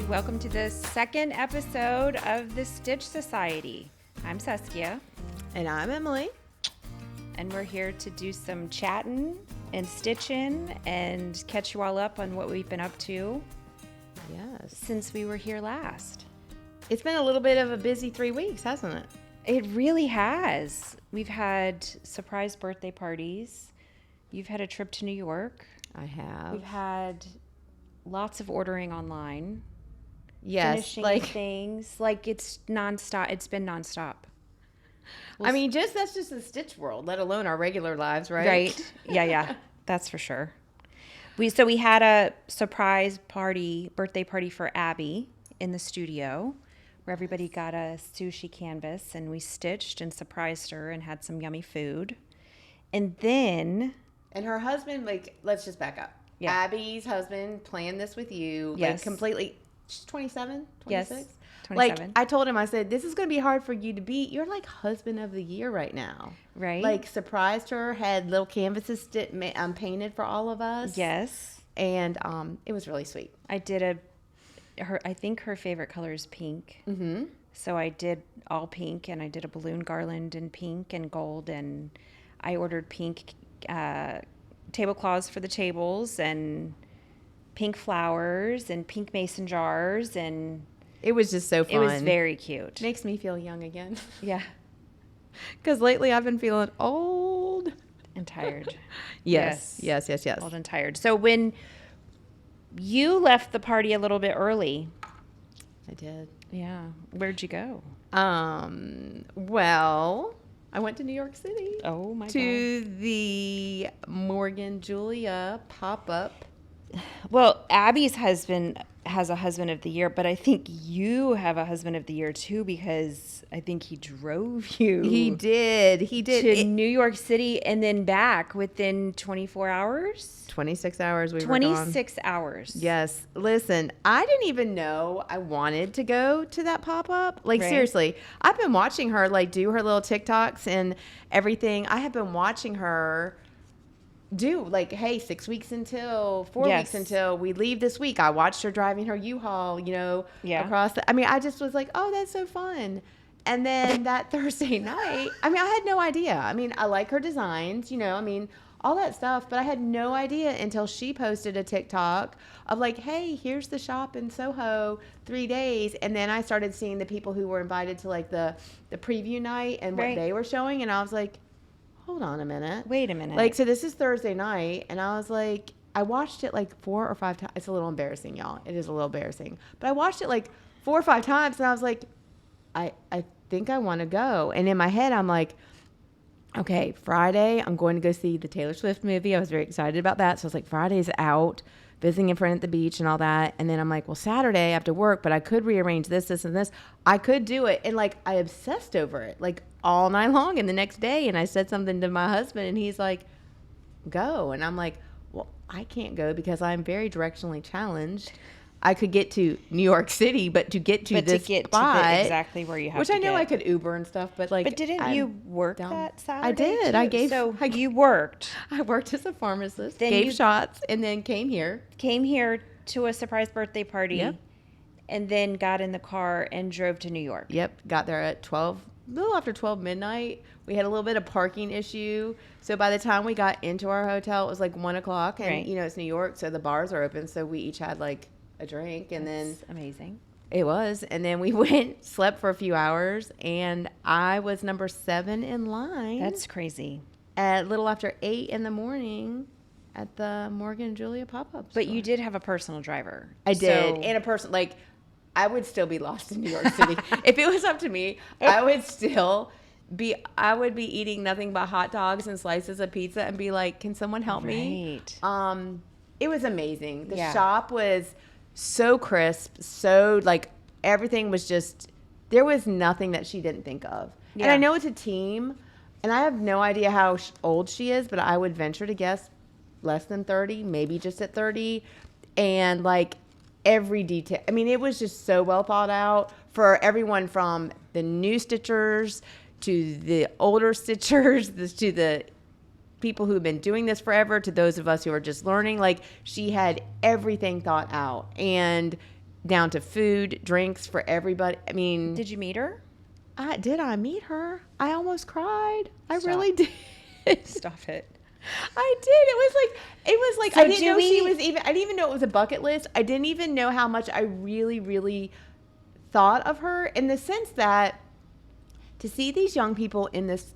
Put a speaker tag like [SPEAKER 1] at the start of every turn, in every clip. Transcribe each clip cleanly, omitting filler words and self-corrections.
[SPEAKER 1] Welcome to the second episode of the Stitch Society. I'm Saskia.
[SPEAKER 2] And I'm Emily.
[SPEAKER 1] And we're here to do some chatting and stitching and catch you all up on what we've been up to
[SPEAKER 2] Yes.
[SPEAKER 1] since we were here last.
[SPEAKER 2] It's been a little bit of a busy 3 weeks, hasn't it?
[SPEAKER 1] It really has. We've had surprise birthday parties. You've had a trip to New York.
[SPEAKER 2] I have.
[SPEAKER 1] We've had lots of ordering online.
[SPEAKER 2] Yes.
[SPEAKER 1] Finishing things. Like it's nonstop. It's been nonstop.
[SPEAKER 2] I mean, that's just the Stitch world, let alone our regular lives, right?
[SPEAKER 1] Right. Yeah. That's for sure. We had a surprise birthday party for Abby in the studio where everybody got a sushi canvas and we stitched and surprised her and had some yummy food. And then...
[SPEAKER 2] And her husband, let's just back up.
[SPEAKER 1] Yeah.
[SPEAKER 2] Abby's husband planned this with you,
[SPEAKER 1] Yes.
[SPEAKER 2] completely. She's 27, 26?
[SPEAKER 1] Yes, 27.
[SPEAKER 2] I told him, I said, this is going to be hard for you to beat. You're husband of the year right now.
[SPEAKER 1] Right.
[SPEAKER 2] Surprised her, had little canvases painted for all of us.
[SPEAKER 1] Yes.
[SPEAKER 2] And it was really sweet.
[SPEAKER 1] I did I think her favorite color is pink.
[SPEAKER 2] Mm-hmm.
[SPEAKER 1] So I did all pink and I did a balloon garland in pink and gold and I ordered pink tablecloths for the tables and pink flowers and pink mason jars and
[SPEAKER 2] it was just so fun.
[SPEAKER 1] it was very cute.
[SPEAKER 2] Makes me feel young again.
[SPEAKER 1] Yeah.
[SPEAKER 2] Because lately I've been feeling old.
[SPEAKER 1] And tired.
[SPEAKER 2] Yes.
[SPEAKER 1] Old and tired. So when you left the party a little bit early.
[SPEAKER 2] I did.
[SPEAKER 1] Yeah. Where'd you go?
[SPEAKER 2] Well, I went to New York City.
[SPEAKER 1] Oh my God.
[SPEAKER 2] To the Morgan Julia pop-up.
[SPEAKER 1] Well, Abby's husband has a husband of the year, but I think you have a husband of the year too because I think he drove you.
[SPEAKER 2] He did.
[SPEAKER 1] To New York City and then back within 24 hours?
[SPEAKER 2] 26 hours we were gone.
[SPEAKER 1] 26 hours.
[SPEAKER 2] Yes. Listen, I didn't even know I wanted to go to that pop-up.
[SPEAKER 1] Right.
[SPEAKER 2] Seriously, I've been watching her do her little TikToks and everything. I have been watching her do hey, 6 weeks until 4
[SPEAKER 1] Yes.
[SPEAKER 2] weeks until we leave this week. I watched her driving her U-Haul,
[SPEAKER 1] Yeah.
[SPEAKER 2] across I just was like, oh, that's so fun. And then that Thursday night, I had no idea. I like her designs, all that stuff, but I had no idea until she posted a TikTok of hey, here's the shop in Soho, 3 days. And then I started seeing the people who were invited to the preview night and
[SPEAKER 1] Right.
[SPEAKER 2] what they were showing. And I was like, hold on a minute.
[SPEAKER 1] Wait a minute.
[SPEAKER 2] So this is Thursday night. And I was like, I watched it 4 or 5 times. It's a little embarrassing, y'all. It is a little embarrassing. But I watched it 4 or 5 times. And I was like, I think I want to go. And in my head, I'm like, okay, Friday, I'm going to go see the Taylor Swift movie. I was very excited about that. So I was like, Friday's out, visiting a friend at the beach and all that. And then I'm like, well, Saturday I have to work, but I could rearrange this, and this. I could do it. And I obsessed over it all night long and the next day. And I said something to my husband and he's like, go. And I'm like, well, I can't go because I'm very directionally challenged. I could get to New York City, but to get to this spot,
[SPEAKER 1] exactly where you have
[SPEAKER 2] which
[SPEAKER 1] to
[SPEAKER 2] I know
[SPEAKER 1] get.
[SPEAKER 2] I could Uber and stuff, but
[SPEAKER 1] But didn't you work that Saturday?
[SPEAKER 2] I did.
[SPEAKER 1] Too? You worked.
[SPEAKER 2] I worked as a pharmacist,
[SPEAKER 1] Then
[SPEAKER 2] gave
[SPEAKER 1] you-
[SPEAKER 2] shots, and then came here.
[SPEAKER 1] Came here to a surprise birthday party.
[SPEAKER 2] Yep.
[SPEAKER 1] And then got in the car and drove to New York.
[SPEAKER 2] Yep, got there at a little after 12 midnight. We had a little bit of parking issue. So by the time we got into our hotel, it was 1 o'clock. And,
[SPEAKER 1] Right.
[SPEAKER 2] it's New York, so the bars are open. So we each had a drink. And
[SPEAKER 1] That's
[SPEAKER 2] then
[SPEAKER 1] amazing.
[SPEAKER 2] it was. And then we went, slept for a few hours. And I was number 7 in line.
[SPEAKER 1] That's crazy.
[SPEAKER 2] At a little after 8 in the morning at the Morgan Julia pop-up
[SPEAKER 1] But
[SPEAKER 2] store.
[SPEAKER 1] you did have a personal driver.
[SPEAKER 2] I did.
[SPEAKER 1] So-
[SPEAKER 2] And a person, I would still be lost in New York City. If it was up to me, I would be eating nothing but hot dogs and slices of pizza and be like, can someone help me?
[SPEAKER 1] Right.
[SPEAKER 2] It was amazing. The
[SPEAKER 1] Yeah.
[SPEAKER 2] shop was so crisp, so everything was just, there was nothing that she didn't think of.
[SPEAKER 1] Yeah.
[SPEAKER 2] And I know it's a team, and I have no idea how old she is, but I would venture to guess less than 30, maybe just at 30. And every detail. It was just so well thought out for everyone from the new stitchers to the older stitchers to the people who have been doing this forever to those of us who are just learning. She had everything thought out. And down to food, drinks for everybody. I mean,
[SPEAKER 1] Did you meet her?
[SPEAKER 2] I meet her? I almost cried. I
[SPEAKER 1] Stop.
[SPEAKER 2] really did.
[SPEAKER 1] Stop it.
[SPEAKER 2] I did. It was like
[SPEAKER 1] So
[SPEAKER 2] I didn't
[SPEAKER 1] do
[SPEAKER 2] know she
[SPEAKER 1] we-
[SPEAKER 2] was even. I didn't even know it was a bucket list. I didn't even know how much I really, really thought of her in the sense that to see these young people in this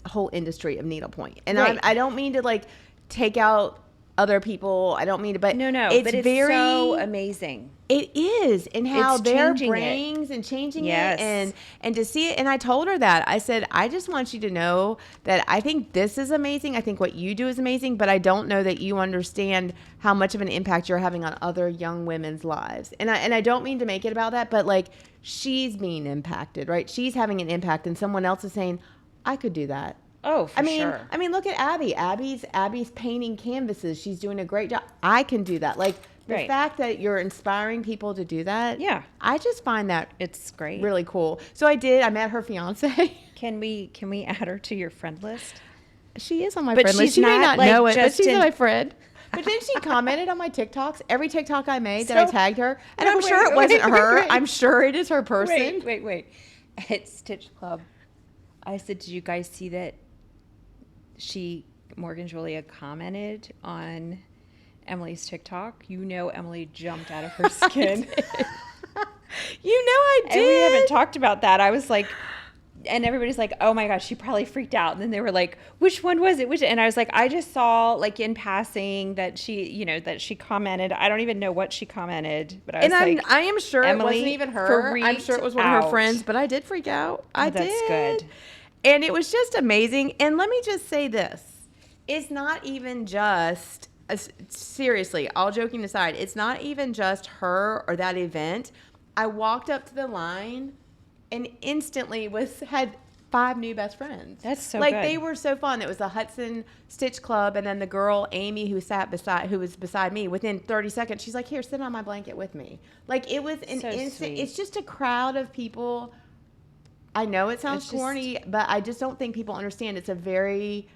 [SPEAKER 2] whole industry of needlepoint, and
[SPEAKER 1] Right.
[SPEAKER 2] I don't mean to like take out other people. I don't mean to, but
[SPEAKER 1] No,
[SPEAKER 2] it's
[SPEAKER 1] but it's
[SPEAKER 2] very
[SPEAKER 1] so amazing.
[SPEAKER 2] It is, and how
[SPEAKER 1] It's
[SPEAKER 2] their
[SPEAKER 1] changing it.
[SPEAKER 2] brains and changing
[SPEAKER 1] Yes.
[SPEAKER 2] it, and to see it. And I told her that I said, I just want you to know that I think this is amazing. I think what you do is amazing, but I don't know that you understand how much of an impact you're having on other young women's lives. And I don't mean to make it about that, but like she's being impacted, right? She's having an impact, and someone else is saying, I could do that.
[SPEAKER 1] Oh, for sure.
[SPEAKER 2] I mean, look at Abby. Abby's painting canvases. She's doing a great job. I can do that. Like the
[SPEAKER 1] Right.
[SPEAKER 2] fact that you're inspiring people to do that.
[SPEAKER 1] Yeah.
[SPEAKER 2] I just find that
[SPEAKER 1] It's great.
[SPEAKER 2] really cool. So I did. I met her fiance.
[SPEAKER 1] Can we add her to your friend list?
[SPEAKER 2] She is on my
[SPEAKER 1] But
[SPEAKER 2] friend list.
[SPEAKER 1] she's
[SPEAKER 2] She may
[SPEAKER 1] not,
[SPEAKER 2] not
[SPEAKER 1] like,
[SPEAKER 2] know it, but
[SPEAKER 1] just
[SPEAKER 2] she's
[SPEAKER 1] in-
[SPEAKER 2] my friend. But then she commented on my TikToks. Every TikTok I made that I
[SPEAKER 1] So-
[SPEAKER 2] tagged her, and
[SPEAKER 1] No,
[SPEAKER 2] I'm
[SPEAKER 1] wait,
[SPEAKER 2] sure it
[SPEAKER 1] wait,
[SPEAKER 2] wasn't
[SPEAKER 1] wait,
[SPEAKER 2] her.
[SPEAKER 1] wait.
[SPEAKER 2] I'm sure it is her person.
[SPEAKER 1] Wait. At Stitch Club, I said, did you guys see that Morgan Julia commented on Emily's TikTok? You know Emily jumped out of her skin.
[SPEAKER 2] You know I did.
[SPEAKER 1] And we haven't talked about that. I was like, and everybody's like, oh my gosh, she probably freaked out. And then they were like, which one was it? And I was like, I just saw like in passing that she commented. I don't even know what she commented, but I was
[SPEAKER 2] And
[SPEAKER 1] like,
[SPEAKER 2] I am sure it
[SPEAKER 1] Emily
[SPEAKER 2] wasn't even her. I'm sure it was one of her
[SPEAKER 1] freaked
[SPEAKER 2] friends,
[SPEAKER 1] out.
[SPEAKER 2] but I did freak out. I
[SPEAKER 1] That's
[SPEAKER 2] did.
[SPEAKER 1] good.
[SPEAKER 2] And it was just amazing. And let me just say this. It's not even just, seriously, all joking aside, it's not even just her or that event. I walked up to the line and instantly had 5 new best friends.
[SPEAKER 1] That's so
[SPEAKER 2] like
[SPEAKER 1] good.
[SPEAKER 2] they were so fun. It was the Hudson Stitch Club, and then the girl Amy who was beside me. Within 30 seconds, she's like, "Here, sit on my blanket with me." Like it was an
[SPEAKER 1] So
[SPEAKER 2] instant.
[SPEAKER 1] sweet.
[SPEAKER 2] It's just a crowd of people. I know it sounds
[SPEAKER 1] It's just-
[SPEAKER 2] corny, but I just don't think people understand. It's a very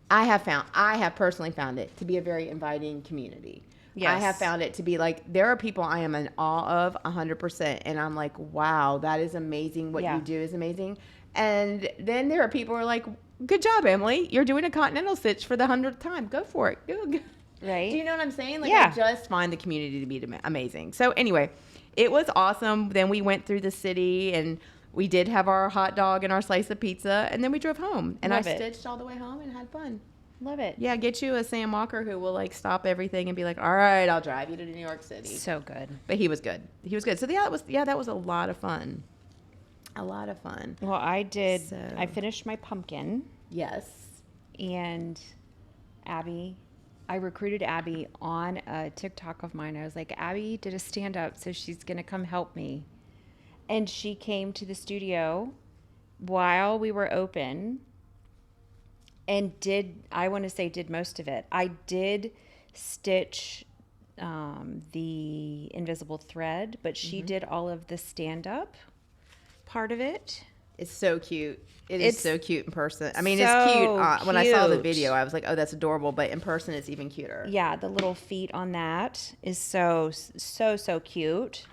[SPEAKER 2] I have personally found it to be a very inviting community.
[SPEAKER 1] Yes.
[SPEAKER 2] I have found it to be like, there are people I am in awe of 100%. And I'm like, wow, that is amazing. What
[SPEAKER 1] Yeah.
[SPEAKER 2] you do is amazing. And then there are people who are like, good job, Emily. You're doing a continental stitch for the 100th time. Go for it. Go.
[SPEAKER 1] Right.
[SPEAKER 2] Do you know what I'm saying? Like,
[SPEAKER 1] Yeah.
[SPEAKER 2] I just find the community to be amazing. So anyway, it was awesome. Then we went through the city and we did have our hot dog and our slice of pizza. And then we drove home. And
[SPEAKER 1] Love
[SPEAKER 2] I
[SPEAKER 1] it.
[SPEAKER 2] stitched all the way home and had fun.
[SPEAKER 1] Love it.
[SPEAKER 2] Yeah, get you a Sam Walker who will like stop everything and be like, all right, I'll drive you to New York City.
[SPEAKER 1] So good.
[SPEAKER 2] But he was good. He was good. So that was a lot of fun. A lot of fun.
[SPEAKER 1] Well, I
[SPEAKER 2] So-
[SPEAKER 1] finished my pumpkin,
[SPEAKER 2] Yes.
[SPEAKER 1] and I recruited Abby on a TikTok of mine. I was like, Abby did a stand up, so she's going to come help me. And she came to the studio while we were open and did most of it. I did stitch the invisible thread, but she did all of the stand up part of it.
[SPEAKER 2] It's so cute. It's so cute in person. I mean, it's
[SPEAKER 1] so
[SPEAKER 2] cute. When I saw the
[SPEAKER 1] cute.
[SPEAKER 2] video, I was like, oh, that's adorable. But in person, it's even cuter.
[SPEAKER 1] Yeah, the little feet on that is so cute.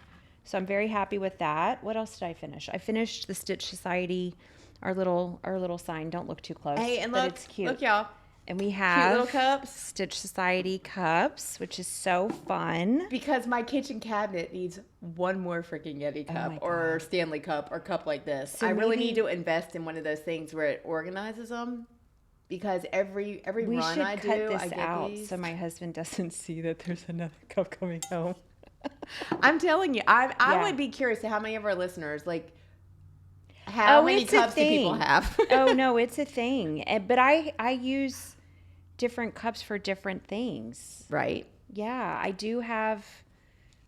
[SPEAKER 1] So I'm very happy with that. What else did I finish? I finished the Stitch Society, our little sign. Don't look too close.
[SPEAKER 2] Hey, and
[SPEAKER 1] but
[SPEAKER 2] look,
[SPEAKER 1] it's cute.
[SPEAKER 2] look, y'all.
[SPEAKER 1] And we have
[SPEAKER 2] little cups.
[SPEAKER 1] Stitch Society cups, which is so fun.
[SPEAKER 2] Because my kitchen cabinet needs one more freaking Yeti cup
[SPEAKER 1] my
[SPEAKER 2] or Stanley cup or cup like this.
[SPEAKER 1] So
[SPEAKER 2] I really
[SPEAKER 1] maybe-
[SPEAKER 2] need to invest in one of those things where it organizes them. Because every
[SPEAKER 1] We
[SPEAKER 2] run
[SPEAKER 1] should
[SPEAKER 2] I
[SPEAKER 1] cut
[SPEAKER 2] do,
[SPEAKER 1] this
[SPEAKER 2] I get
[SPEAKER 1] out
[SPEAKER 2] these.
[SPEAKER 1] so my husband doesn't see that there's another cup coming home.
[SPEAKER 2] I'm telling you, I
[SPEAKER 1] Yeah.
[SPEAKER 2] would be curious to how many of our listeners, like, how many
[SPEAKER 1] it's a
[SPEAKER 2] cups do people
[SPEAKER 1] thing.
[SPEAKER 2] have?
[SPEAKER 1] Oh no, it's a thing. But I use different cups for different things.
[SPEAKER 2] Right.
[SPEAKER 1] Yeah, I do have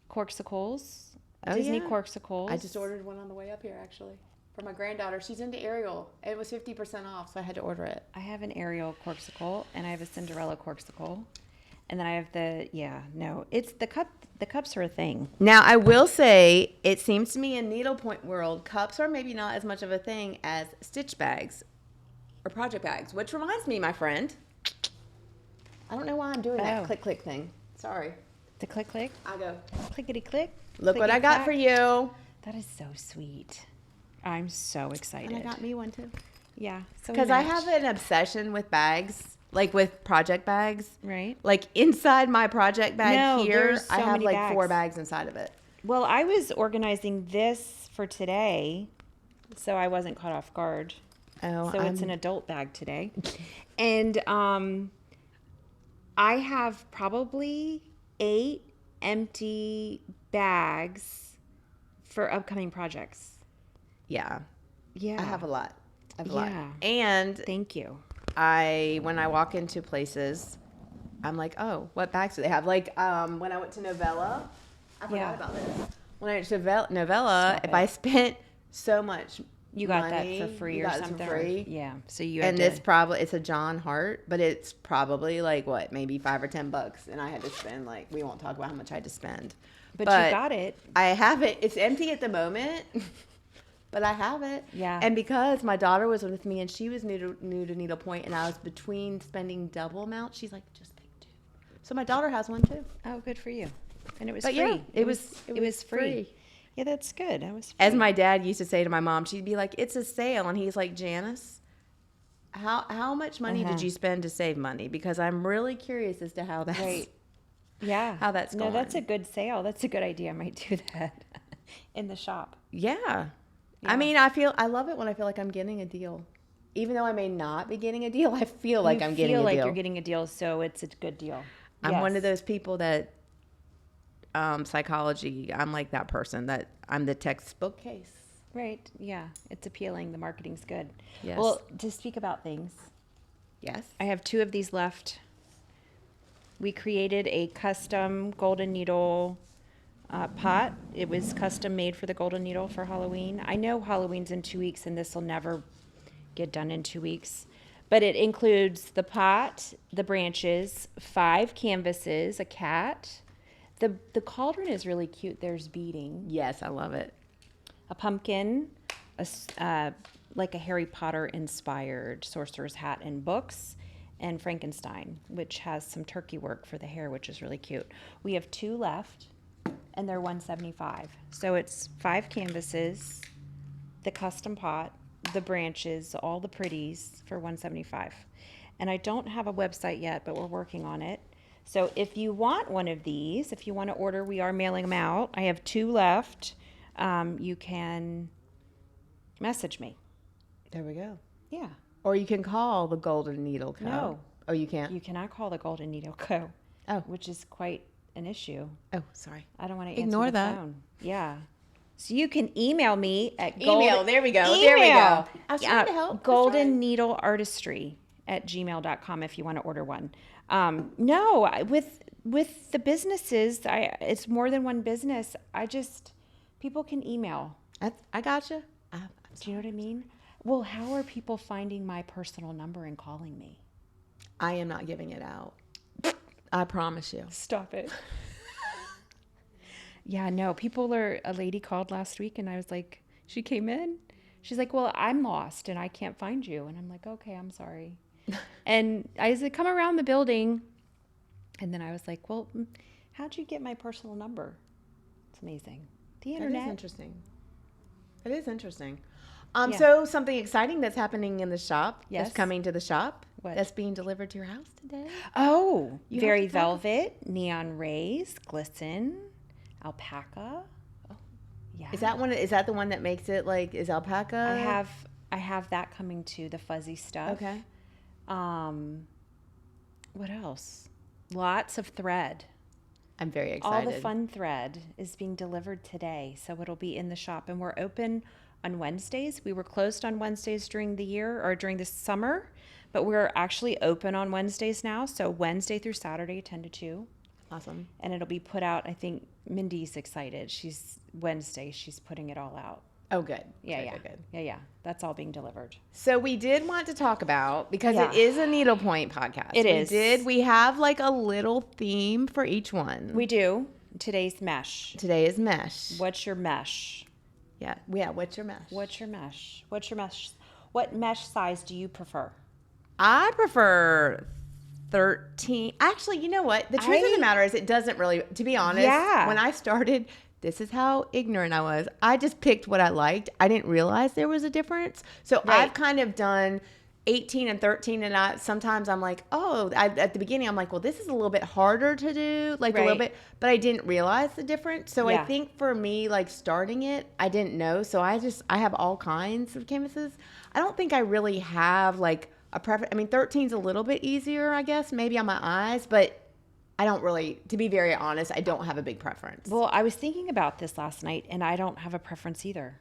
[SPEAKER 1] corksicles,
[SPEAKER 2] Oh,
[SPEAKER 1] Disney
[SPEAKER 2] yeah.
[SPEAKER 1] corksicles.
[SPEAKER 2] I just ordered one on the way up here, actually, for my granddaughter. She's into Ariel. It was 50% off, so I had to order it.
[SPEAKER 1] I have an Ariel corksicle and I have a Cinderella corksicle. And then I have it's the cup. The cups are a thing.
[SPEAKER 2] Now, I will say, it seems to me in needlepoint world, cups are maybe not as much of a thing as stitch bags or project bags, which reminds me, my friend, I don't know why I'm doing that
[SPEAKER 1] Oh.
[SPEAKER 2] click thing. Sorry.
[SPEAKER 1] The click click.
[SPEAKER 2] I go,
[SPEAKER 1] Clickety click.
[SPEAKER 2] look what I got for you.
[SPEAKER 1] That is so sweet. I'm so excited.
[SPEAKER 2] And I got me one too.
[SPEAKER 1] Yeah. So
[SPEAKER 2] Because I have an obsession with bags, like with project bags.
[SPEAKER 1] Right.
[SPEAKER 2] Like inside my project bag
[SPEAKER 1] No,
[SPEAKER 2] here,
[SPEAKER 1] there's so
[SPEAKER 2] I have
[SPEAKER 1] many
[SPEAKER 2] like 4
[SPEAKER 1] bags.
[SPEAKER 2] bags inside of it.
[SPEAKER 1] Well, I was organizing this for today, so I wasn't caught off guard.
[SPEAKER 2] Oh,
[SPEAKER 1] So it's an adult bag today. And I have probably 8 empty bags for upcoming projects.
[SPEAKER 2] yeah.
[SPEAKER 1] Yeah.
[SPEAKER 2] I have a lot. I have a
[SPEAKER 1] Yeah.
[SPEAKER 2] lot. And
[SPEAKER 1] Thank you.
[SPEAKER 2] when I walk into places, I'm like, oh, what bags do they have? Like when I went to Novella, I forgot
[SPEAKER 1] Yeah.
[SPEAKER 2] about this. When I went to Novella,
[SPEAKER 1] Stop
[SPEAKER 2] if
[SPEAKER 1] it.
[SPEAKER 2] I spent so much
[SPEAKER 1] You got
[SPEAKER 2] money,
[SPEAKER 1] that for free
[SPEAKER 2] you
[SPEAKER 1] or
[SPEAKER 2] got it
[SPEAKER 1] something?
[SPEAKER 2] for free.
[SPEAKER 1] Yeah. So you had
[SPEAKER 2] And
[SPEAKER 1] to,
[SPEAKER 2] it's a John Hart, but it's probably like what, maybe $5 or $10, and I had to spend like, we won't talk about how much I had to spend.
[SPEAKER 1] but you got it.
[SPEAKER 2] I have it. It's empty at the moment, but I have it.
[SPEAKER 1] Yeah.
[SPEAKER 2] And because my daughter was with me and she was new to needlepoint, and I was between spending double amount, she's like, just pick 2. So my daughter has one too.
[SPEAKER 1] Oh, good for you. And it was
[SPEAKER 2] But
[SPEAKER 1] free.
[SPEAKER 2] yeah, it was
[SPEAKER 1] free. Yeah, that's good. That was free.
[SPEAKER 2] As my dad used to say to my mom, she'd be like, "It's a sale," and he's like, "Janice, how much money did you spend to save money? Because I'm really curious as to how that's
[SPEAKER 1] Right. Yeah.
[SPEAKER 2] how that's
[SPEAKER 1] No, that's a
[SPEAKER 2] going."
[SPEAKER 1] good sale. That's a good idea. I might do that in the shop.
[SPEAKER 2] Yeah.
[SPEAKER 1] Yeah.
[SPEAKER 2] I mean, I love it when I feel like I'm getting a deal. Even though I may not be getting a deal, I feel like I'm getting a
[SPEAKER 1] feel like
[SPEAKER 2] deal.
[SPEAKER 1] you're getting a deal, so it's a good deal.
[SPEAKER 2] I'm one of
[SPEAKER 1] Yes.
[SPEAKER 2] those people that psychology, I'm like that person that I'm the textbook case.
[SPEAKER 1] Right. Yeah. It's appealing. The marketing's good.
[SPEAKER 2] Yes.
[SPEAKER 1] Well, to speak about things,
[SPEAKER 2] Yes.
[SPEAKER 1] I have 2 of these left. We created a custom golden needle pot. It was custom made for the golden needle for Halloween. I know Halloween's in 2 weeks, and this will never get done in 2 weeks. But it includes the pot, the branches, 5 canvases, a cat. The cauldron is really cute. There's beading.
[SPEAKER 2] Yes, I love it.
[SPEAKER 1] A pumpkin, like a Harry Potter inspired sorcerer's hat and books, and Frankenstein, which has some turkey work for the hair, which is really cute. We have 2 left, and they're $175. So it's 5 canvases, the custom pot, the branches, all the pretties for $175. And I don't have a website yet, but we're working on it. So if you want one of these, if you want to order, we are mailing them out. I have 2 left. You can message me.
[SPEAKER 2] There we go.
[SPEAKER 1] Yeah.
[SPEAKER 2] Or you can call the Golden Needle Co.
[SPEAKER 1] No.
[SPEAKER 2] Oh, you can't?
[SPEAKER 1] You cannot call the Golden Needle Co.
[SPEAKER 2] Oh.
[SPEAKER 1] Which is quite an issue.
[SPEAKER 2] Oh, sorry.
[SPEAKER 1] I don't want to answer
[SPEAKER 2] Ignore
[SPEAKER 1] the
[SPEAKER 2] that.
[SPEAKER 1] phone. Yeah. So you can email me at
[SPEAKER 2] There we go. There we go. I was trying to help.
[SPEAKER 1] Golden Needle Artistry at gmail.com if you want to order one. No, with the businesses, it's more than one business. People can email.
[SPEAKER 2] I gotcha.
[SPEAKER 1] Do you know what I mean? Well, how are people finding my personal number and calling me?
[SPEAKER 2] I am not giving it out. I promise you.
[SPEAKER 1] Stop it. Yeah, no, a lady called last week and I was like, she came in. She's like, well, I'm lost and I can't find you. And I'm like, okay, I'm sorry. And I said, come around the building. And then I was like, well, how'd you get my personal number? It's amazing. The internet.
[SPEAKER 2] That is interesting. It is interesting.
[SPEAKER 1] Yeah.
[SPEAKER 2] So something exciting that's happening in the shop.
[SPEAKER 1] Yes.
[SPEAKER 2] That's coming to the shop.
[SPEAKER 1] What?
[SPEAKER 2] That's being delivered to your house today.
[SPEAKER 1] Oh,
[SPEAKER 2] You
[SPEAKER 1] very
[SPEAKER 2] have to tell.
[SPEAKER 1] velvet, neon rays, glisten, alpaca. Oh, yeah.
[SPEAKER 2] Is that the one that makes it like, is alpaca?
[SPEAKER 1] I have that coming too, the fuzzy stuff.
[SPEAKER 2] Okay.
[SPEAKER 1] What else? Lots of thread.
[SPEAKER 2] I'm very excited.
[SPEAKER 1] All the fun thread is being delivered today, so it'll be in the shop. And we're open on Wednesdays. We were closed on Wednesdays during the year or during the summer, but we're actually open on Wednesdays now. So Wednesday through Saturday, 10 to 2.
[SPEAKER 2] Awesome.
[SPEAKER 1] And it'll be put out. I think Mindy's excited. She's putting it all out.
[SPEAKER 2] Oh, good.
[SPEAKER 1] Yeah,
[SPEAKER 2] Good.
[SPEAKER 1] Yeah. That's all being delivered.
[SPEAKER 2] So we did want to talk about, because
[SPEAKER 1] Yeah.
[SPEAKER 2] it is a needlepoint podcast.
[SPEAKER 1] It is.
[SPEAKER 2] We have like a little theme for each one.
[SPEAKER 1] We do. Today's mesh.
[SPEAKER 2] Today is mesh.
[SPEAKER 1] What's your mesh?
[SPEAKER 2] Yeah. What's your mesh?
[SPEAKER 1] What's your mesh? What mesh size do you prefer?
[SPEAKER 2] I prefer 13. Actually, you know what? The truth of the matter is it doesn't really, to be honest, when I started, this is how ignorant I was. I just picked what I liked. I didn't realize there was a difference. So I've kind of done 18 and 13, and sometimes I'm like, at the beginning I'm like, well, this is a little bit harder to do, like a little bit, but I didn't realize the difference. So I think for me, like starting it, I didn't know. So I have all kinds of canvases. I don't think I really have like a preference. I mean, 13's a little bit easier, I guess, maybe on my eyes, but I don't really, to be very honest, I don't have a big preference.
[SPEAKER 1] Well, I was thinking about this last night, and I don't have a preference either.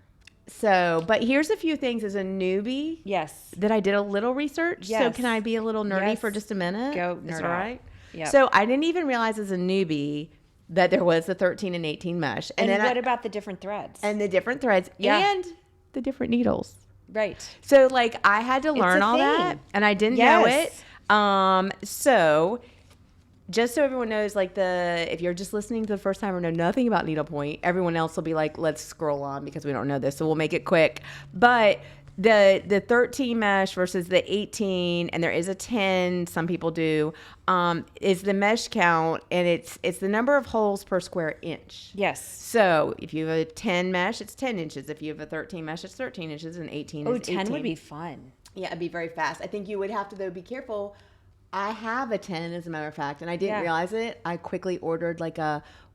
[SPEAKER 2] So, but here's a few things as a newbie.
[SPEAKER 1] Yes.
[SPEAKER 2] That I did a little research. Yes. So can I be a little nerdy for just a minute?
[SPEAKER 1] Go nerd.
[SPEAKER 2] Is that all right?
[SPEAKER 1] Yeah.
[SPEAKER 2] So I didn't even realize as a newbie that there was the 13 and 18 mesh.
[SPEAKER 1] And then what about the different threads?
[SPEAKER 2] And the different threads and the different needles.
[SPEAKER 1] Right.
[SPEAKER 2] So like I had to learn all that, and I didn't know it. So just so everyone knows, like if you're just listening to the first time or know nothing about needlepoint, everyone else will be like, let's scroll on because we don't know this. So we'll make it quick. But the 13 mesh versus the 18, and there is a 10, some people do, is the mesh count, and it's the number of holes per square inch.
[SPEAKER 1] Yes.
[SPEAKER 2] So if you have a 10 mesh, it's 10 inches. If you have a 13 mesh, it's 13 inches, and 18 is 18.
[SPEAKER 1] 10 would be fun.
[SPEAKER 2] Yeah, it'd be very fast. I think you would have to, though, be careful. I have a 10, as a matter of fact, and I didn't realize it. I quickly ordered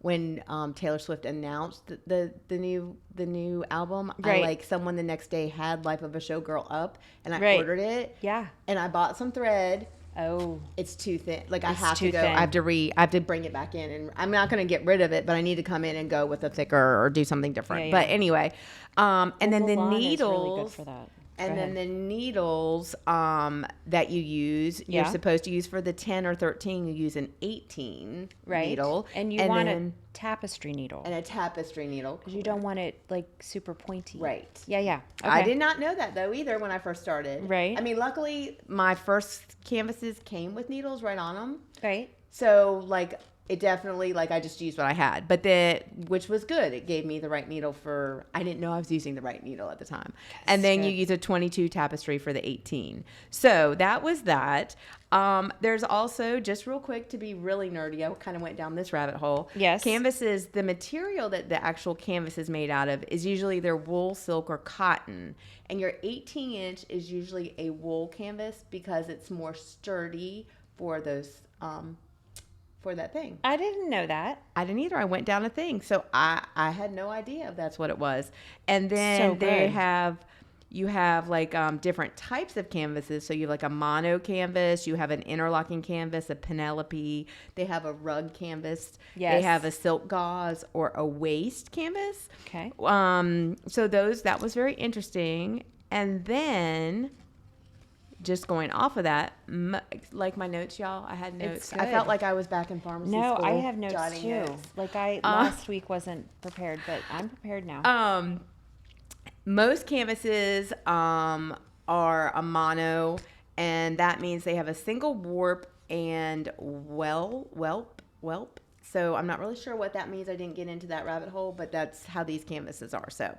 [SPEAKER 2] when Taylor Swift announced the new album.
[SPEAKER 1] Right.
[SPEAKER 2] Someone the next day had Life of a Showgirl up, and I ordered it.
[SPEAKER 1] Yeah.
[SPEAKER 2] And I bought some thread.
[SPEAKER 1] Oh.
[SPEAKER 2] It's too thin. I have to go. Thin. I have to bring it back in, and I'm not going to get rid of it, but I need to come in and go with a thicker or do something different. Yeah. But anyway, and then the needles. Really good for that. And then the needles that you use, you're supposed to use for the 10 or 13, you use an 18 needle.
[SPEAKER 1] And you want a tapestry needle.
[SPEAKER 2] And a tapestry needle.
[SPEAKER 1] Because you don't want it super pointy.
[SPEAKER 2] Right.
[SPEAKER 1] Yeah.
[SPEAKER 2] Okay. I did not know that though either when I first started.
[SPEAKER 1] Right.
[SPEAKER 2] I mean, luckily my first canvases came with needles right on them.
[SPEAKER 1] Right.
[SPEAKER 2] So it definitely, I just used what I had, which was good. It gave me the right needle I didn't know I was using the right needle at the time. And then you use a 22 tapestry for the 18. So that was that. There's also, just real quick to be really nerdy, I kind of went down this rabbit hole.
[SPEAKER 1] Yes.
[SPEAKER 2] Canvases, the material that the actual canvas is made out of is usually either wool, silk, or cotton. And your 18-inch is usually a wool canvas because it's more sturdy for those for that thing.
[SPEAKER 1] I didn't know that.
[SPEAKER 2] I didn't either. I went down a thing. So I had no idea if that's what it was. And then you have different types of canvases. So you have a mono canvas, you have an interlocking canvas, a Penelope, they have a rug canvas, they have a silk gauze or a waist canvas.
[SPEAKER 1] Okay.
[SPEAKER 2] So that was very interesting. And then just going off of that, my notes, y'all, I had notes. I felt like I was back in pharmacy school.
[SPEAKER 1] No, I have notes too. Last week wasn't prepared, but I'm prepared now.
[SPEAKER 2] Most canvases are a mono, and that means they have a single warp and whelp. So I'm not really sure what that means. I didn't get into that rabbit hole, but that's how these canvases are. So.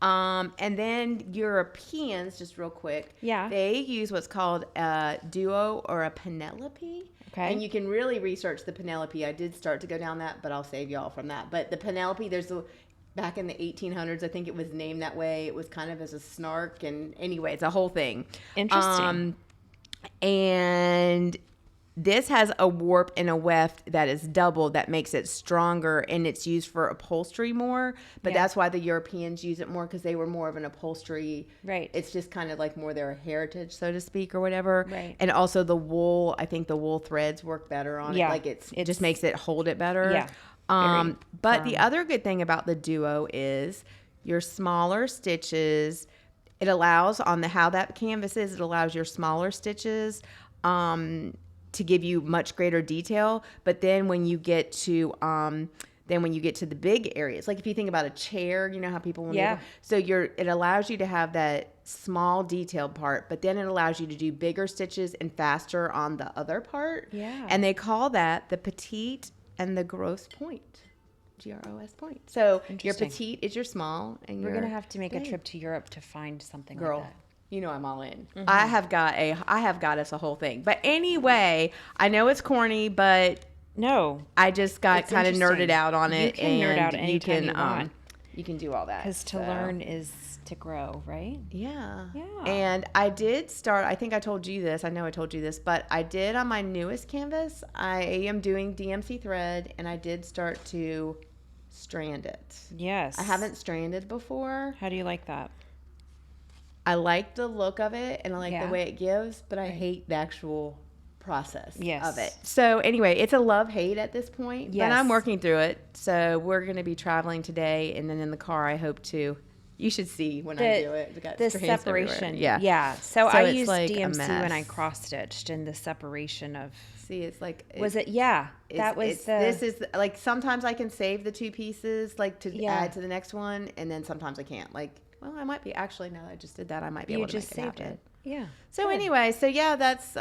[SPEAKER 2] And then Europeans, just real quick, they use what's called a duo or a Penelope. Okay. And you can really research the Penelope. I did start to go down that, but I'll save y'all from that. But the Penelope, back in the 1800s, I think it was named that way. It was kind of as a snark, and anyway, it's a whole thing.
[SPEAKER 1] Interesting.
[SPEAKER 2] And this has a warp and a weft that is double that makes it stronger, and it's used for upholstery more. But that's why the Europeans use it more, because they were more of an upholstery.
[SPEAKER 1] Right.
[SPEAKER 2] It's just kind of more their heritage, so to speak, or whatever.
[SPEAKER 1] Right.
[SPEAKER 2] And also the wool, I think the wool threads work better on it. It just makes it hold it better.
[SPEAKER 1] Yeah.
[SPEAKER 2] But the other good thing about the duo is your smaller stitches. It allows how that canvas is. It allows your smaller stitches. To give you much greater detail, but then when you get to the big areas, like if you think about a chair, you know how people it allows you to have that small detailed part, but then it allows you to do bigger stitches and faster on the other part.
[SPEAKER 1] Yeah.
[SPEAKER 2] And they call that the petite and the gross point. GROS point. So your petite is your small, and
[SPEAKER 1] we're gonna have to make a trip to Europe to find something like that.
[SPEAKER 2] you know I'm all in. I have got us a whole thing. But anyway, I know it's corny, but
[SPEAKER 1] No,
[SPEAKER 2] I just got
[SPEAKER 1] it's
[SPEAKER 2] kind of
[SPEAKER 1] interesting.
[SPEAKER 2] nerded out on it.
[SPEAKER 1] You can nerd out anytime you want.
[SPEAKER 2] You can do all that.
[SPEAKER 1] Because to learn is to grow, right?
[SPEAKER 2] Yeah.
[SPEAKER 1] Yeah.
[SPEAKER 2] And I did start, I think I told you this. I know I told you this, but I did on my newest canvas. I am doing DMC thread, and I did start to strand it.
[SPEAKER 1] Yes.
[SPEAKER 2] I haven't stranded before.
[SPEAKER 1] How do you like that?
[SPEAKER 2] I like the look of it, and I like
[SPEAKER 1] Yeah.
[SPEAKER 2] the way it gives, but I hate the actual process
[SPEAKER 1] Yes.
[SPEAKER 2] of it. So anyway, it's a love-hate at this point,
[SPEAKER 1] Yes.
[SPEAKER 2] but I'm working through it. So we're going to be traveling today, and then in the car, I hope to. You should see when I do it. We got
[SPEAKER 1] The
[SPEAKER 2] strands
[SPEAKER 1] separation.
[SPEAKER 2] everywhere.
[SPEAKER 1] Yeah. So
[SPEAKER 2] So
[SPEAKER 1] I
[SPEAKER 2] it's
[SPEAKER 1] used
[SPEAKER 2] like a
[SPEAKER 1] DMC when I
[SPEAKER 2] mess.
[SPEAKER 1] cross-stitched, and the separation of...
[SPEAKER 2] See, it's like...
[SPEAKER 1] Was it? Yeah. That was the...
[SPEAKER 2] This is, like, sometimes I can save the 2 pieces, like, to
[SPEAKER 1] Yeah.
[SPEAKER 2] add to the next one, and then sometimes I can't. Like, well, I might be... Actually, now that I just did that, I might be
[SPEAKER 1] You
[SPEAKER 2] able to
[SPEAKER 1] just
[SPEAKER 2] make it
[SPEAKER 1] saved
[SPEAKER 2] happen.
[SPEAKER 1] it. Yeah.
[SPEAKER 2] So
[SPEAKER 1] Good.
[SPEAKER 2] anyway, so yeah, that's...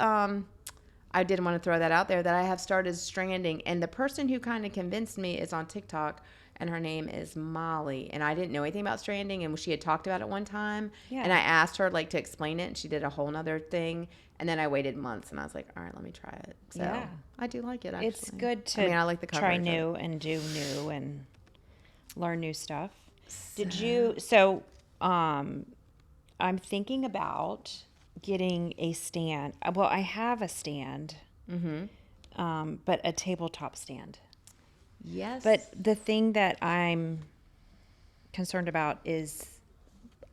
[SPEAKER 2] I did want to throw that out there, that I have started stranding. And the person who kind of convinced me is on TikTok, and her name is Molly. And I didn't know anything about stranding, and she had talked about it one time.
[SPEAKER 1] Yeah.
[SPEAKER 2] And I asked her, like, to explain it, and she did a whole nother thing. And then I waited months, and I was like, all right, let me try it. So
[SPEAKER 1] Yeah.
[SPEAKER 2] I do like it, actually.
[SPEAKER 1] It's good to
[SPEAKER 2] I like the
[SPEAKER 1] try
[SPEAKER 2] coverage of it.
[SPEAKER 1] new and do new and learn new stuff. Did you... So I'm thinking about getting a stand. Well, I have a stand, but a tabletop stand.
[SPEAKER 2] Yes.
[SPEAKER 1] But the thing that I'm concerned about is,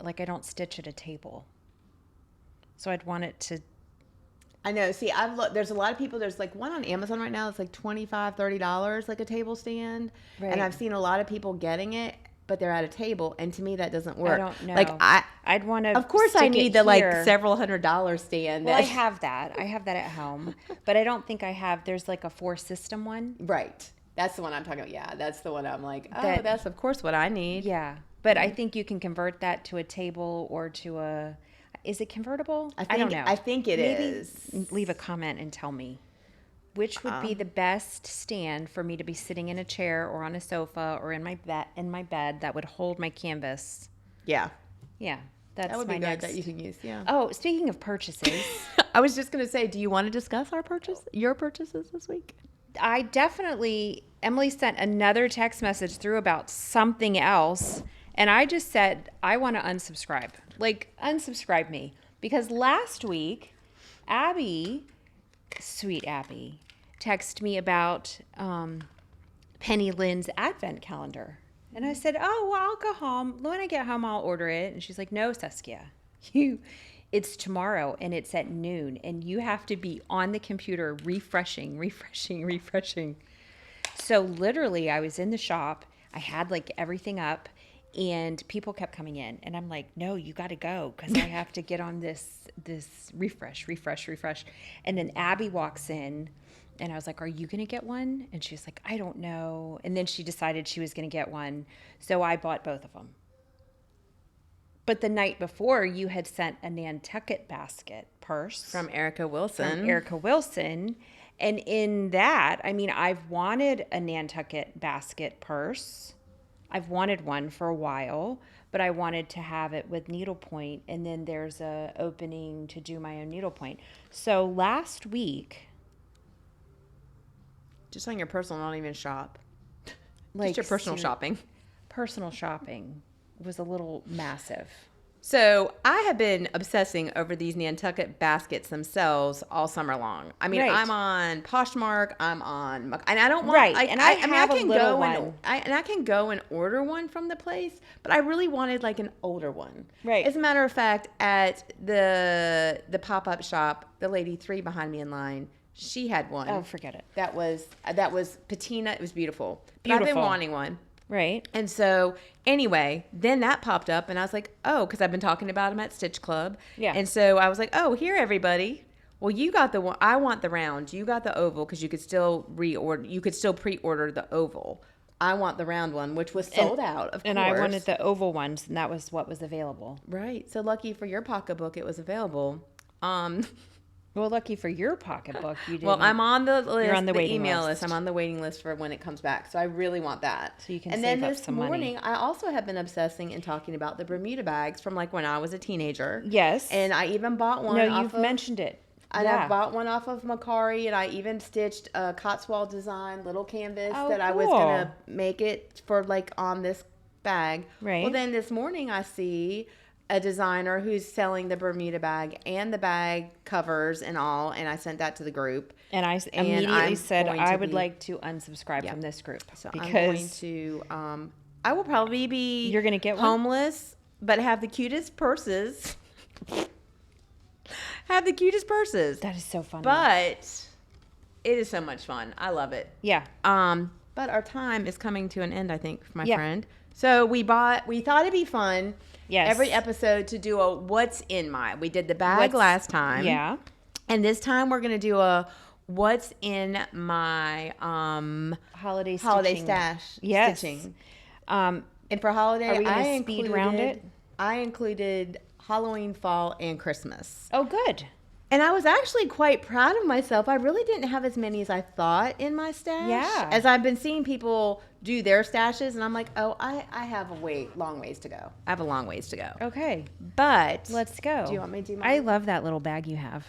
[SPEAKER 1] like, I don't stitch at a table. So I'd want it to...
[SPEAKER 2] I know. See, I've looked. There's a lot of people. There's like one on Amazon right now. It's like $25, $30, like a table stand.
[SPEAKER 1] Right.
[SPEAKER 2] And I've seen a lot of people getting it, but they're at a table. And to me, that doesn't work.
[SPEAKER 1] I don't know.
[SPEAKER 2] Like
[SPEAKER 1] I'd want to...
[SPEAKER 2] Of course, I need the like several $100 stand.
[SPEAKER 1] Well, I have that. I have that at home. But I don't think I have... There's like a 4-system one.
[SPEAKER 2] Right. That's the one I'm talking about. Yeah, that's the one I'm like, oh,
[SPEAKER 1] That-
[SPEAKER 2] that's of course what I need.
[SPEAKER 1] Yeah. But I think you can convert that to a table or to a... Is it convertible? I don't know.
[SPEAKER 2] I think it
[SPEAKER 1] Maybe
[SPEAKER 2] is.
[SPEAKER 1] leave a comment and tell me which would be the best stand for me to be sitting in a chair or on a sofa or in my bed that would hold my canvas.
[SPEAKER 2] Yeah.
[SPEAKER 1] Yeah, that's
[SPEAKER 2] That would
[SPEAKER 1] my
[SPEAKER 2] be good
[SPEAKER 1] next.
[SPEAKER 2] that you can use. Yeah.
[SPEAKER 1] Oh, speaking of purchases,
[SPEAKER 2] I was just going to say, do you want to discuss your purchases this week?
[SPEAKER 1] I definitely... Emily sent another text message through about something else, and I just said, I want to unsubscribe. Like, unsubscribe me. Because last week, Abby, sweet Abby, texted me about Penny Lynn's advent calendar. And I said, oh, well, I'll go home. When I get home, I'll order it. And she's like, no, Saskia, it's tomorrow, and it's at noon. And you have to be on the computer refreshing. So literally, I was in the shop. I had like everything up, and people kept coming in, and I'm like, no, you got to go because I have to get on this refresh. And then Abby walks in, and I was like, are you going to get one? And she's like, I don't know. And then she decided she was going to get one. So I bought both of them. But the night before, you had sent a Nantucket basket purse
[SPEAKER 2] From Erica Wilson.
[SPEAKER 1] And in that, I mean, I've wanted a Nantucket basket purse. I've wanted one for a while, but I wanted to have it with needlepoint. And then there's a opening to do my own needlepoint. So last week,
[SPEAKER 2] Just on your personal, not even shop.
[SPEAKER 1] like
[SPEAKER 2] Just your personal shopping.
[SPEAKER 1] personal shopping was a little massive.
[SPEAKER 2] So I have been obsessing over these Nantucket baskets themselves all summer long. I mean,
[SPEAKER 1] Right.
[SPEAKER 2] I'm on Poshmark, I'm on, and I don't want,
[SPEAKER 1] Right,
[SPEAKER 2] like,
[SPEAKER 1] and I have a
[SPEAKER 2] can
[SPEAKER 1] little
[SPEAKER 2] go
[SPEAKER 1] one.
[SPEAKER 2] and I can go and order one from the place, but I really wanted like an older one.
[SPEAKER 1] Right.
[SPEAKER 2] As a matter of fact, at the pop-up shop, the lady 3 behind me in line, she had one.
[SPEAKER 1] Oh, forget it.
[SPEAKER 2] That was patina. It was beautiful. But I've been
[SPEAKER 1] Beautiful.
[SPEAKER 2] wanting one.
[SPEAKER 1] Right.
[SPEAKER 2] And so, anyway, then that popped up, and I was like, oh, because I've been talking about them at Stitch Club.
[SPEAKER 1] Yeah.
[SPEAKER 2] And so I was like, oh, here, everybody. Well, you got the one. I want the round. You got the oval because you could still reorder. You could still pre-order the oval. I want the round one, which was sold out, of
[SPEAKER 1] And
[SPEAKER 2] course.
[SPEAKER 1] I wanted the oval ones, and that was what was available.
[SPEAKER 2] Right. So lucky for your pocketbook, it was available.
[SPEAKER 1] Well, lucky for your pocketbook, you did.
[SPEAKER 2] Well, I'm on the list.
[SPEAKER 1] You're on the waiting
[SPEAKER 2] email
[SPEAKER 1] list.
[SPEAKER 2] I'm on the waiting list for when it comes back. So I really want that.
[SPEAKER 1] So you can
[SPEAKER 2] and
[SPEAKER 1] save
[SPEAKER 2] then
[SPEAKER 1] up
[SPEAKER 2] this
[SPEAKER 1] some
[SPEAKER 2] morning,
[SPEAKER 1] money.
[SPEAKER 2] I also have been obsessing and talking about the Bermuda bags from like when I was a teenager.
[SPEAKER 1] Yes.
[SPEAKER 2] And I even bought one.
[SPEAKER 1] No, you've mentioned it.
[SPEAKER 2] And I bought one off of Macari, and I even stitched a Cotswold design little canvas that I was going to make it for like on this bag.
[SPEAKER 1] Right.
[SPEAKER 2] Well, then this morning I see a designer who's selling the Bermuda bag and the bag covers and all, and I sent that to the group.
[SPEAKER 1] And I immediately said I would like to unsubscribe from this group.
[SPEAKER 2] So
[SPEAKER 1] because
[SPEAKER 2] I'm going to, I will probably be
[SPEAKER 1] You're gonna get one?
[SPEAKER 2] homeless, but have the cutest purses. Have the cutest purses.
[SPEAKER 1] That is so funny.
[SPEAKER 2] But it is so much fun. I love it.
[SPEAKER 1] Yeah.
[SPEAKER 2] But our time is coming to an end, I think, my friend. So we thought it'd be fun.
[SPEAKER 1] Yes.
[SPEAKER 2] Every episode to do a what's in my. We did the bag last time.
[SPEAKER 1] Yeah.
[SPEAKER 2] And this time we're gonna do a what's in my
[SPEAKER 1] holiday
[SPEAKER 2] stash stitching. And for holiday,
[SPEAKER 1] are we gonna speed round it?
[SPEAKER 2] I included Halloween, fall, and Christmas.
[SPEAKER 1] Oh, good.
[SPEAKER 2] And I was actually quite proud of myself. I really didn't have as many as I thought in my stash.
[SPEAKER 1] Yeah.
[SPEAKER 2] As I've been seeing people do their stashes, and I'm like, oh, I have a long ways to go. I have a long ways to go.
[SPEAKER 1] Okay.
[SPEAKER 2] But
[SPEAKER 1] Let's go.
[SPEAKER 2] do you want me to do mine?
[SPEAKER 1] I love that little bag you have.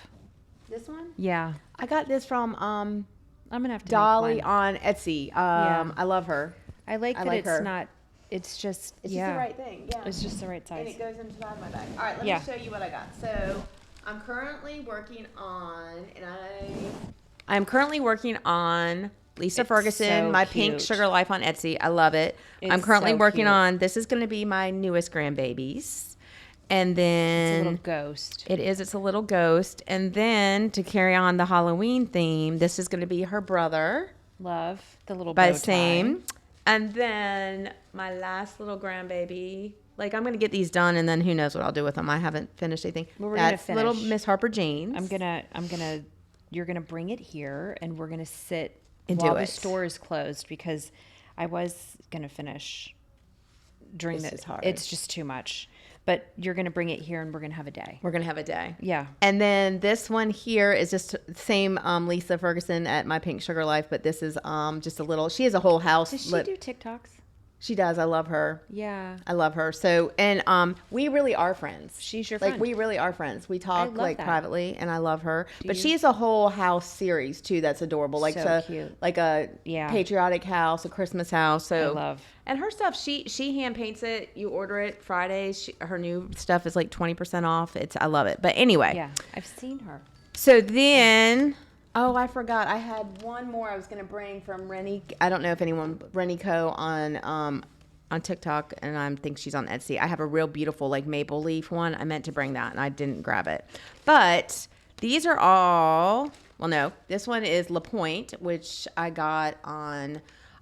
[SPEAKER 2] This one?
[SPEAKER 1] Yeah.
[SPEAKER 2] I got this from
[SPEAKER 1] I'm gonna have to
[SPEAKER 2] Dolly
[SPEAKER 1] make one.
[SPEAKER 2] on Etsy. I love her.
[SPEAKER 1] I like that
[SPEAKER 2] like
[SPEAKER 1] it's
[SPEAKER 2] her.
[SPEAKER 1] not. It's just.
[SPEAKER 2] It's
[SPEAKER 1] yeah.
[SPEAKER 2] just the right thing. Yeah.
[SPEAKER 1] It's just the right size.
[SPEAKER 2] And it goes inside my bag. All right, let
[SPEAKER 1] Yeah.
[SPEAKER 2] me show you what I got. So I'm currently working on, I'm currently working on Lisa Ferguson,
[SPEAKER 1] so
[SPEAKER 2] my
[SPEAKER 1] cute.
[SPEAKER 2] Pink Sugar Life on Etsy. I love it. I'm
[SPEAKER 1] It's
[SPEAKER 2] currently
[SPEAKER 1] so
[SPEAKER 2] working
[SPEAKER 1] cute.
[SPEAKER 2] on, this is going to be my newest grandbabies. And
[SPEAKER 1] It's a
[SPEAKER 2] then
[SPEAKER 1] little ghost.
[SPEAKER 2] it's a little ghost. And then to carry on the Halloween theme, this is going to be her brother
[SPEAKER 1] Love the little
[SPEAKER 2] by
[SPEAKER 1] bow tie.
[SPEAKER 2] same. And then my last little grandbaby, like I'm gonna get these done, and then who knows what I'll do with them. I haven't finished anything.
[SPEAKER 1] Well, we're gonna
[SPEAKER 2] That's little
[SPEAKER 1] finish.
[SPEAKER 2] Miss Harper Jeans.
[SPEAKER 1] You're gonna bring it here, and we're gonna sit
[SPEAKER 2] And
[SPEAKER 1] while
[SPEAKER 2] do
[SPEAKER 1] the
[SPEAKER 2] it.
[SPEAKER 1] store is closed because I was gonna finish during
[SPEAKER 2] This
[SPEAKER 1] the.
[SPEAKER 2] is hard.
[SPEAKER 1] It's just too much. But you're gonna bring it here, and we're gonna have a day.
[SPEAKER 2] We're gonna have a day.
[SPEAKER 1] Yeah.
[SPEAKER 2] And then this one here is just same Lisa Ferguson at my Pink Sugar Life, but this is just a little. She has a whole house.
[SPEAKER 1] Does she do TikToks?
[SPEAKER 2] She does. I love her.
[SPEAKER 1] Yeah.
[SPEAKER 2] I love her. So, and we really are friends.
[SPEAKER 1] She's your
[SPEAKER 2] like
[SPEAKER 1] friend.
[SPEAKER 2] we really are friends. We talk
[SPEAKER 1] love
[SPEAKER 2] like
[SPEAKER 1] that.
[SPEAKER 2] privately, and I love her. But
[SPEAKER 1] you?
[SPEAKER 2] she has a whole house series too that's adorable. Like
[SPEAKER 1] So cute.
[SPEAKER 2] like a
[SPEAKER 1] Yeah.
[SPEAKER 2] patriotic house, a Christmas house. So
[SPEAKER 1] I love.
[SPEAKER 2] And her stuff, she hand paints it. You order it Fridays. Her new stuff is like 20% off. I love it. But anyway,
[SPEAKER 1] Yeah, I've seen her.
[SPEAKER 2] so then, oh, I forgot. I had one more I was going to bring from Rennie. I don't know if Rennie Co. on TikTok, and I think she's on Etsy. I have a real beautiful like maple leaf one. I meant to bring that, and I didn't grab it. But these are all, well, no. This one is La Pointe, which I got on,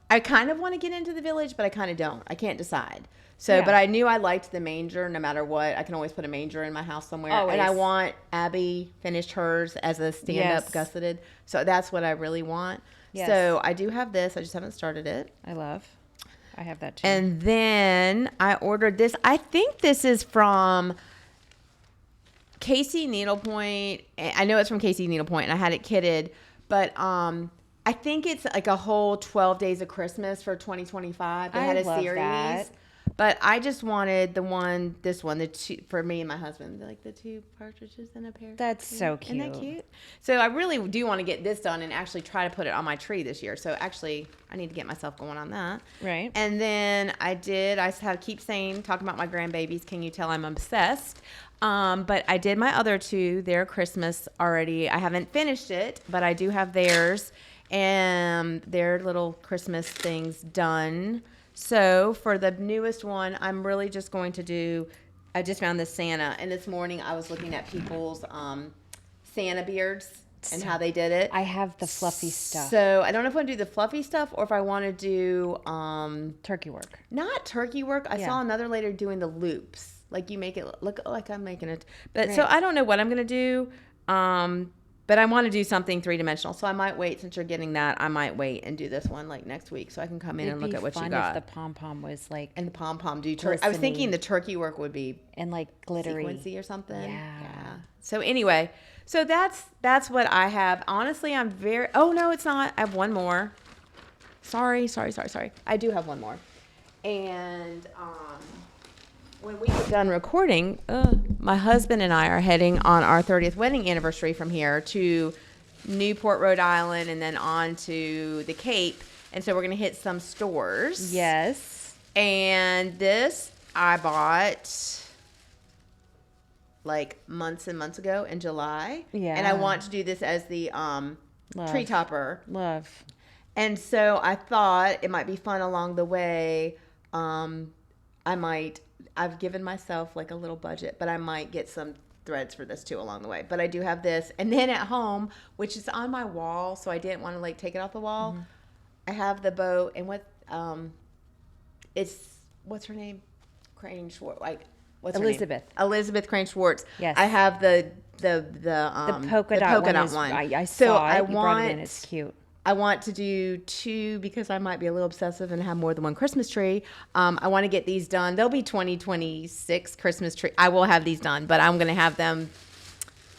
[SPEAKER 2] I kind of want to get into the village, but I kind of don't. I can't decide. So,
[SPEAKER 1] Yeah.
[SPEAKER 2] but I knew I liked the manger no matter what. I can always put a manger in my house somewhere. And I
[SPEAKER 1] Always.
[SPEAKER 2] want Abby finished hers as a stand-up
[SPEAKER 1] Yes.
[SPEAKER 2] gusseted. So that's what I really want.
[SPEAKER 1] Yes.
[SPEAKER 2] So I do have this. I just haven't started it.
[SPEAKER 1] I love. I have that too.
[SPEAKER 2] And then I ordered this. I think this is from Casey Needlepoint. I know it's from Casey Needlepoint, and I had it kitted. But I think it's like a whole 12 Days of Christmas for 2025. They
[SPEAKER 1] I
[SPEAKER 2] had a
[SPEAKER 1] love
[SPEAKER 2] series.
[SPEAKER 1] that.
[SPEAKER 2] But I just wanted this one, the two, for me and my husband, like the two partridges in a pear.
[SPEAKER 1] That's so cute.
[SPEAKER 2] Isn't that cute? So I really do want to get this done and actually try to put it on my tree this year. So actually, I need to get myself going on that.
[SPEAKER 1] Right.
[SPEAKER 2] And then I had to keep saying, talking about my grandbabies. Can you tell I'm obsessed? But I did my other two. Their Christmas already. I haven't finished it, but I do have theirs and their little Christmas things done. So for the newest one, I'm really just going to do, I just found this Santa. And this morning I was looking at people's Santa beards and how they did it.
[SPEAKER 1] I have the fluffy stuff.
[SPEAKER 2] So I don't know if I want to do the fluffy stuff or if I want to do
[SPEAKER 1] Turkey work.
[SPEAKER 2] not turkey work. I
[SPEAKER 1] Yeah.
[SPEAKER 2] saw another lady doing the loops. Like you make it look like I'm making it. But so
[SPEAKER 1] Right.
[SPEAKER 2] I don't know what I'm going to do. But I want to do something 3-dimensional. So I might wait, since you're getting that, I might wait and do this one like next week so I can come in and look at what you got.
[SPEAKER 1] If the pom pom was like
[SPEAKER 2] And the pom-pom do turkey. I was thinking
[SPEAKER 1] glistening.
[SPEAKER 2] the turkey work would be
[SPEAKER 1] and like glittery.
[SPEAKER 2] sequency or something.
[SPEAKER 1] Yeah.
[SPEAKER 2] So anyway, so that's what I have. Honestly, I'm very. Oh no, it's not. I have one more. Sorry. I do have one more. And when we get done recording, my husband and I are heading on our 30th wedding anniversary from here to Newport, Rhode Island, and then on to the Cape. And so we're going to hit some stores.
[SPEAKER 1] Yes.
[SPEAKER 2] And this I bought like months and months ago in July.
[SPEAKER 1] Yeah.
[SPEAKER 2] And I want to do this as the tree topper.
[SPEAKER 1] Love.
[SPEAKER 2] And so I thought it might be fun along the way. I've given myself like a little budget, but I might get some threads for this too along the way. But I do have this. And then at home, which is on my wall, so I didn't want to like take it off the wall. Mm-hmm. I have the bow and what's her name? Crane Schwartz. Like what's
[SPEAKER 1] Elizabeth.
[SPEAKER 2] Her name? Elizabeth Crane Schwartz.
[SPEAKER 1] Yes.
[SPEAKER 2] I have the
[SPEAKER 1] polka dot one. I saw it. You brought it in. It's cute.
[SPEAKER 2] I want to do 2 because I might be a little obsessive and have more than one Christmas tree. I want to get these done. They'll be 2026 Christmas tree. I will have these done, but I'm going to have them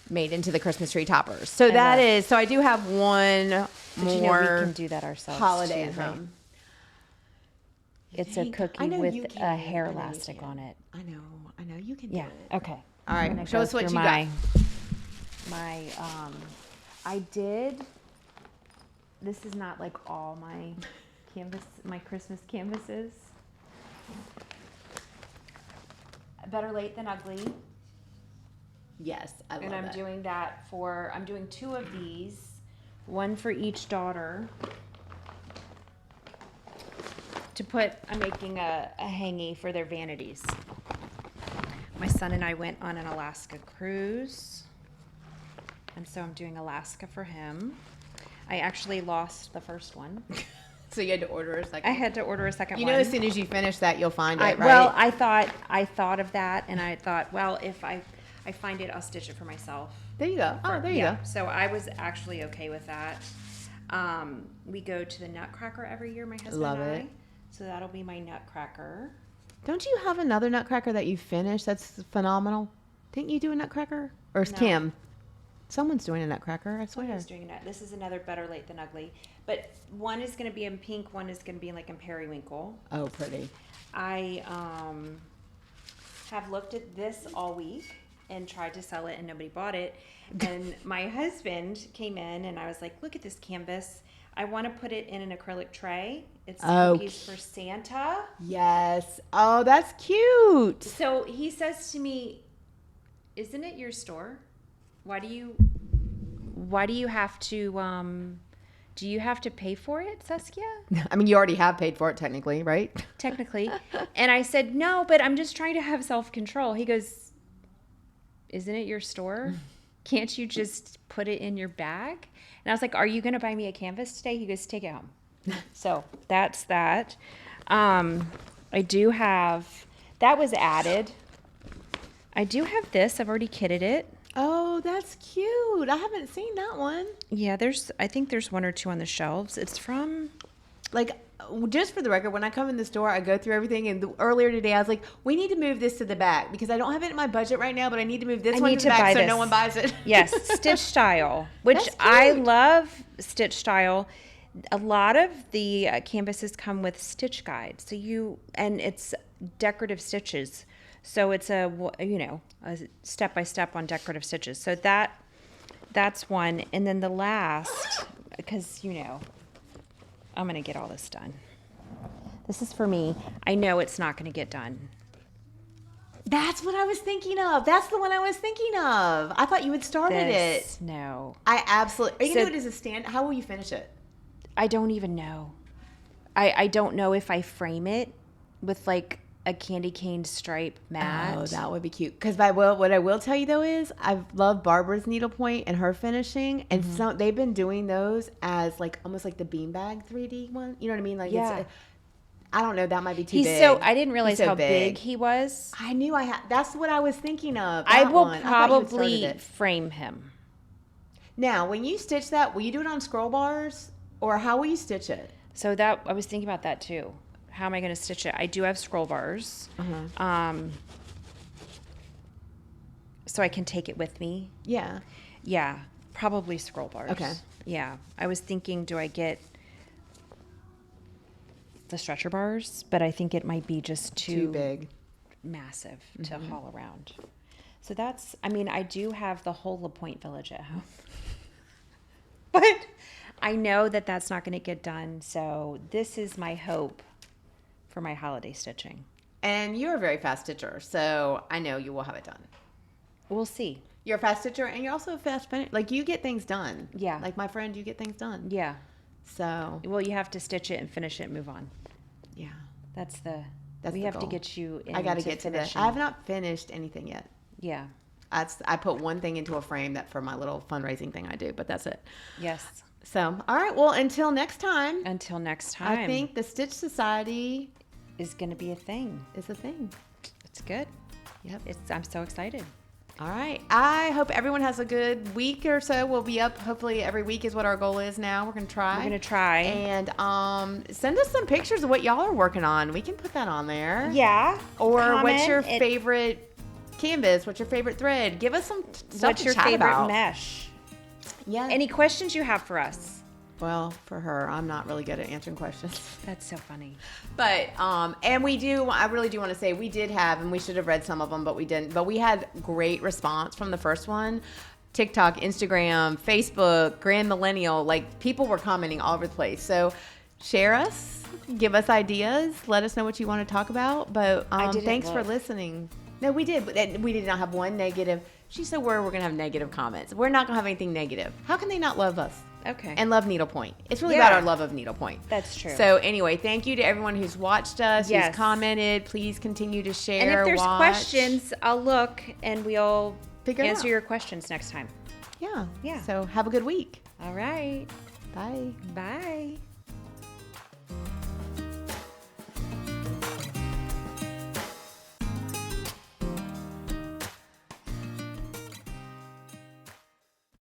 [SPEAKER 2] made into the Christmas tree toppers. So so I do have one more.
[SPEAKER 1] You know we can do that ourselves.
[SPEAKER 2] Holiday
[SPEAKER 1] too,
[SPEAKER 2] at home.
[SPEAKER 1] It's a cookie with a hair elastic on it.
[SPEAKER 2] I know. You can do it.
[SPEAKER 1] Okay.
[SPEAKER 2] All right. Show us what you got.
[SPEAKER 1] I did. This is not like all my Christmas canvases. Better late than ugly.
[SPEAKER 2] Yes, I love
[SPEAKER 1] it. And I'm doing that I'm doing 2 of these, one for each daughter. I'm making a hangy for their vanities. My son and I went on an Alaska cruise, and so I'm doing Alaska for him. I actually lost the first one.
[SPEAKER 2] So you had to order a second?
[SPEAKER 1] I had to order a second one.
[SPEAKER 2] You know, as soon as you finish that, you'll find it, right?
[SPEAKER 1] Well, I thought of that, and I thought, well, if I find it, I'll stitch it for myself.
[SPEAKER 2] There you go. There you go.
[SPEAKER 1] So I was actually okay with that. We go to the Nutcracker every year, my husband and I. So that'll be my Nutcracker.
[SPEAKER 2] Don't you have another Nutcracker that you finished that's phenomenal? Didn't you do a Nutcracker? Or is Kim? Someone's doing a Nutcracker, I swear.
[SPEAKER 1] Someone's doing it. This is another better late than ugly. But one is going to be in pink, one is going to be like in periwinkle.
[SPEAKER 2] Oh, pretty.
[SPEAKER 1] I have looked at this all week and tried to sell it and nobody bought it. And my husband came in and I was like, look at this canvas. I want to put it in an acrylic tray. It's cookies for Santa.
[SPEAKER 2] Yes. Oh, that's cute.
[SPEAKER 1] So he says to me, isn't it your store? Why do you have to, do you have to pay for it, Saskia?
[SPEAKER 2] I mean, you already have paid for it technically, right?
[SPEAKER 1] Technically. And I said, no, but I'm just trying to have self-control. He goes, isn't it your store? Can't you just put it in your bag? And I was like, are you going to buy me a canvas today? He goes, take it home. So that's that. I do have, that was added. I do have this. I've already kitted it.
[SPEAKER 2] Oh, that's cute. I haven't seen that one.
[SPEAKER 1] Yeah, I think there's 1 or 2 on the shelves. It's from,
[SPEAKER 2] like, just for the record, when I come in the store, I go through everything. And earlier today, I was like, we need to move this to the back because I don't have it in my budget right now, but I need to move this one to the back so no one buys it.
[SPEAKER 1] Yes, Stitch Style, which I love Stitch Style. A lot of the canvases come with stitch guides. And it's decorative stitches. So it's a step-by-step on decorative stitches. So that's one. And then the last, because, I'm going to get all this done. This is for me. I know it's not going to get done.
[SPEAKER 2] That's what I was thinking of. That's the one I was thinking of. I thought you had started it.
[SPEAKER 1] No.
[SPEAKER 2] I absolutely. Are you going to do it as a stand? How will you finish it?
[SPEAKER 1] I don't even know. I don't know if I frame it with like a candy cane stripe mat.
[SPEAKER 2] Oh, that would be cute. Because what I will tell you though is I love Barbara's needlepoint and her finishing, and so they've been doing those as like almost like the beanbag 3D one. You know what I mean? Like I don't know. That might be too big.
[SPEAKER 1] I didn't realize how big he was.
[SPEAKER 2] I knew I had. That's what I was thinking of.
[SPEAKER 1] I will probably frame him.
[SPEAKER 2] Now, when you stitch that, will you do it on scroll bars, or how will you stitch it?
[SPEAKER 1] So I was thinking about that too. How am I going to stitch it? I do have scroll bars. so I can take it with me.
[SPEAKER 2] Yeah.
[SPEAKER 1] Yeah, probably scroll bars.
[SPEAKER 2] Okay.
[SPEAKER 1] Yeah, I was thinking, do I get the stretcher bars? But I think it might be just
[SPEAKER 2] Too big.
[SPEAKER 1] massive to haul around. So that's, I mean, I do have the whole LaPointe Village at home. But I know that that's not going to get done. So this is my hope for my holiday stitching.
[SPEAKER 2] And you're a very fast stitcher, so I know you will have it done.
[SPEAKER 1] We'll see.
[SPEAKER 2] You're a fast stitcher, and you're also a fast finisher. Like, you get things done.
[SPEAKER 1] Yeah.
[SPEAKER 2] Like my friend, you get things done.
[SPEAKER 1] Yeah.
[SPEAKER 2] So.
[SPEAKER 1] Well, you have to stitch it and finish it and move on.
[SPEAKER 2] Yeah.
[SPEAKER 1] That's the
[SPEAKER 2] That's
[SPEAKER 1] we
[SPEAKER 2] the
[SPEAKER 1] have to
[SPEAKER 2] goal.
[SPEAKER 1] get you in.
[SPEAKER 2] I got to get to this. I have not finished anything yet.
[SPEAKER 1] Yeah.
[SPEAKER 2] I put one thing into a frame that for my little fundraising thing I do, but that's it.
[SPEAKER 1] Yes.
[SPEAKER 2] So, all right. Well, until next time.
[SPEAKER 1] Until next time.
[SPEAKER 2] I think the Stitch Society
[SPEAKER 1] is going to be a thing.
[SPEAKER 2] is a thing.
[SPEAKER 1] It's good.
[SPEAKER 2] Yep.
[SPEAKER 1] I'm so excited.
[SPEAKER 2] All right. I hope everyone has a good week or so. We'll be up hopefully every week is what our goal is now. We're going to try.
[SPEAKER 1] We're going to try.
[SPEAKER 2] And send us some pictures of what y'all are working on. We can put that on there.
[SPEAKER 1] Yeah.
[SPEAKER 2] Or what's your favorite canvas? What's your favorite thread? Give us some stuff
[SPEAKER 1] What's
[SPEAKER 2] to
[SPEAKER 1] your
[SPEAKER 2] chat
[SPEAKER 1] favorite
[SPEAKER 2] about.
[SPEAKER 1] mesh?
[SPEAKER 2] Yeah.
[SPEAKER 1] Any questions you have for us?
[SPEAKER 2] Well, for her, I'm not really good at answering questions.
[SPEAKER 1] That's so funny.
[SPEAKER 2] But, and I really do want to say we did have, and we should have read some of them, but we didn't. But we had great response from the first one. TikTok, Instagram, Facebook, grand-millennial, like people were commenting all over the place. So share us, give us ideas, let us know what you want to talk about. But thanks for listening. No, we did. But we did not have one negative. She's so worried we're going to have negative comments. We're not going to have anything negative. How can they not love us?
[SPEAKER 1] Okay.
[SPEAKER 2] And love needlepoint. It's really about our love of needlepoint.
[SPEAKER 1] That's true.
[SPEAKER 2] So anyway, thank you to everyone who's watched us,
[SPEAKER 1] Yes.
[SPEAKER 2] who's commented. Please continue to share.
[SPEAKER 1] And if there's
[SPEAKER 2] watch.
[SPEAKER 1] questions, I'll look and we'll answer
[SPEAKER 2] out.
[SPEAKER 1] your questions next time.
[SPEAKER 2] Yeah.
[SPEAKER 1] Yeah.
[SPEAKER 2] So have a good week.
[SPEAKER 1] All right.
[SPEAKER 2] Bye.
[SPEAKER 1] Bye.